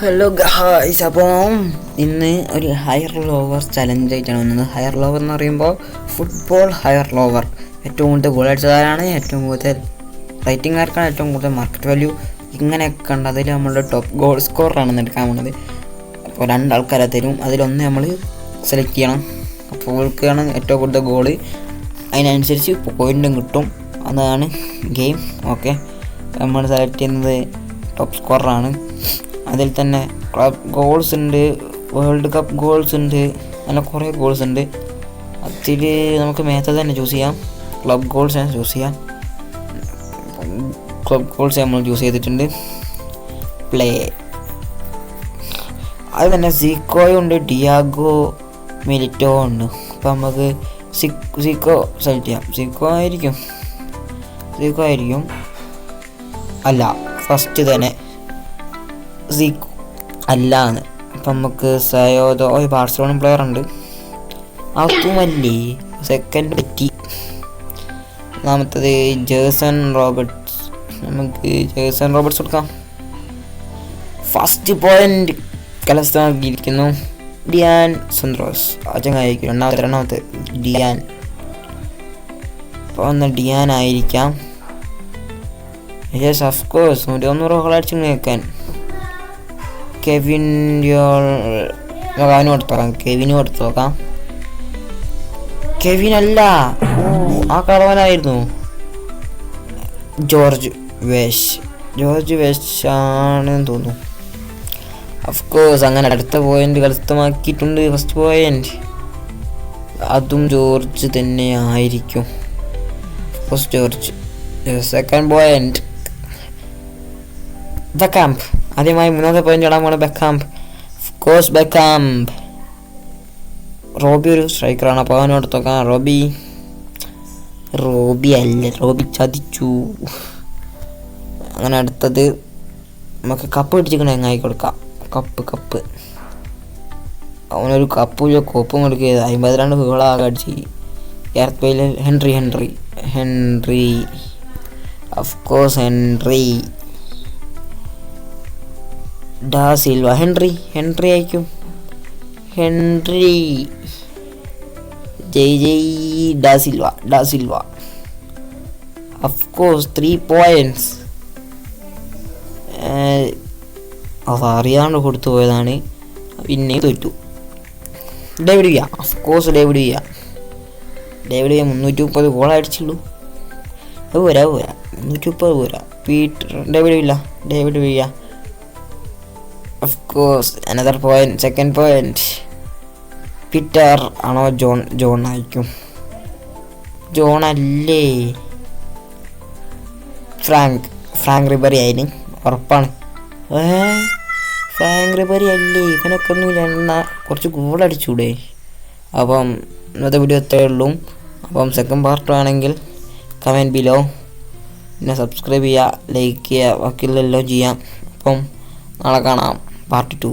Hello guys, അപ്പം ഇന്ന് ഒരു ഹയർ ലോവർ ചലഞ്ച് ആയിട്ടാണ് വന്നത്. ഹയർ ലോവർ എന്ന് പറയുമ്പോൾ ഫുട്ബോൾ ഹയർ ലോവർ, ഏറ്റവും കൂടുതൽ ഗോൾ അടിച്ചതാരാണ്, ഏറ്റവും കൂടുതൽ റേറ്റിംഗ് ആർക്കാണ്, ഏറ്റവും കൂടുതൽ മാർക്കറ്റ് വാല്യൂ, ഇങ്ങനെയൊക്കെ ഉണ്ട്. അതിൽ നമ്മളുടെ ടോപ്പ് ഗോൾ സ്കോറാണ് എടുക്കാൻ പോകുന്നത്. അപ്പോൾ രണ്ടാൾക്കാരെ തരും, അതിലൊന്ന് നമ്മൾ സെലക്ട് ചെയ്യണം. അപ്പോൾ ഓൾക്കാണ് ഏറ്റവും കൂടുതൽ ഗോള്, അതിനനുസരിച്ച് പോയിൻറ്റും കിട്ടും. അതാണ് ഗെയിം. ഓക്കെ, നമ്മൾ സെലക്ട് ചെയ്യുന്നത് ടോപ്പ് സ്കോറാണ്. അതിൽ തന്നെ ക്ലബ് ഗോൾസ് ഉണ്ട്, വേൾഡ് കപ്പ് ഗോൾസ് ഉണ്ട്, അങ്ങനെ കുറേ ഗോൾസ് ഉണ്ട്. അതിൽ നമുക്ക് മേത്തത് തന്നെ ചൂസ് ചെയ്യാം. ക്ലബ് ഗോൾസ് തന്നെ ചൂസ് ചെയ്യാം. ക്ലബ് ഗോൾസ് നമ്മൾ ചൂസ് ചെയ്തിട്ടുണ്ട്. പ്ലേ അത് തന്നെ സീക്കോയും ഉണ്ട്, ഡിയാഗോ മിലിറ്റോ ഉണ്ട്. അപ്പോൾ നമുക്ക് സീക്കോ സെലക്ട് ചെയ്യാം. സീക്കോ ആയിരിക്കും അല്ല, ഫസ്റ്റ് തന്നെ സീക്കോ അല്ലാന്ന്. അപ്പം നമുക്ക് സയോദോ ബാർസലോണ പ്ലെയർ ഉണ്ട്, അതുമല്ലേ. സെക്കൻഡ് പറ്റി. ഒന്നാമത്തത് ജേസൺ റോബർട്ട്സ്, നമുക്ക് ജേസൺ റോബർട്ട്സ് കൊടുക്കാം. ഫസ്റ്റ് പോയിന്റ് കലസ്ഥാക്കിയിരിക്കുന്നു ഡിയാൻ സന്ത്രോസ്, ചങ്ങായിരിക്കും. രണ്ടാമത്തെ ഡിയാൻ. അപ്പോൾ ഒന്ന് ഡിയാൻ ആയിരിക്കാം. യെസ്, ഓഫ് കോഴ്സ് 100 ഗോൾ അടിച്ചു കേൾക്കാൻ. കെവിന് കൊടുത്തു നോക്കാം. കെവിൻ അല്ല, ആ കളവനായിരുന്നു. ജോർജ് വെഷ് ആണെന്ന് തോന്നുന്നു. ഓഫ് കോഴ്സ് അങ്ങനെ അടുത്ത പോയിന്റ് കരസ്ഥമാക്കിയിട്ടുണ്ട്. ഫസ്റ്റ് പോയിന്റ് അതും ജോർജ് തന്നെ ആയിരിക്കും. First George. Second point Bergkamp. ആദ്യമായി മൂന്നാമത്തെ പോയിന്റ് ഇടാൻ പോണ Bergkamp. Of course Bergkamp. Robbie ഒരു സ്ട്രൈക്കറാണ്, അപ്പോൾ അവനോട് നോക്കാം. റോബി അല്ല, റോബി ചതിച്ചു. അങ്ങനെ അടുത്തത് നമുക്ക് കപ്പ് പിടിച്ചിരിക്കണ എങ്ങായി കൊടുക്കാം. കപ്പ് അവനൊരു കപ്പും കോപ്പും കൊടുക്കുക. 52 ഗോളാകെ അടിച്ച്. Earth Henry of course Henry da Silva. Henry ആയിരിക്കും. ജയ് da Silva. Of course 3 points. അത് അറിയാണ്ട് കൊടുത്തു പോയതാണ്, പിന്നെ തോറ്റു. David Villa. Of course David Villa 330 goal അടിച്ചുള്ളൂ. അത് പോരാ 330 പോരാ. David Villa. Of course another point. Second point Peter ആണോ ജോൺ ആയിരിക്കും. ജോൺ അല്ലേ, ഫ്രാങ്ക് റിബറി ആയിരുന്നു ഉറപ്പാണ്. ഫ്രാങ്ക് റിബറി അല്ലേ, ഇവനൊക്കെ ഒന്നും കുറച്ച് ഗോൾ അടിച്ചൂടെ. അപ്പം ഇന്നത്തെ വീഡിയോ എത്രയേ ഉള്ളൂ. അപ്പം സെക്കൻഡ് പാർട്ട് ആണെങ്കിൽ കമൻറ്റ് ബിലോ. പിന്നെ സബ്സ്ക്രൈബ് ചെയ്യുക, ലൈക്ക് ചെയ്യുക, ബാക്കിയുള്ളതെല്ലാം ചെയ്യാം. അപ്പം നാളെ കാണാം പാർട്ട് 2.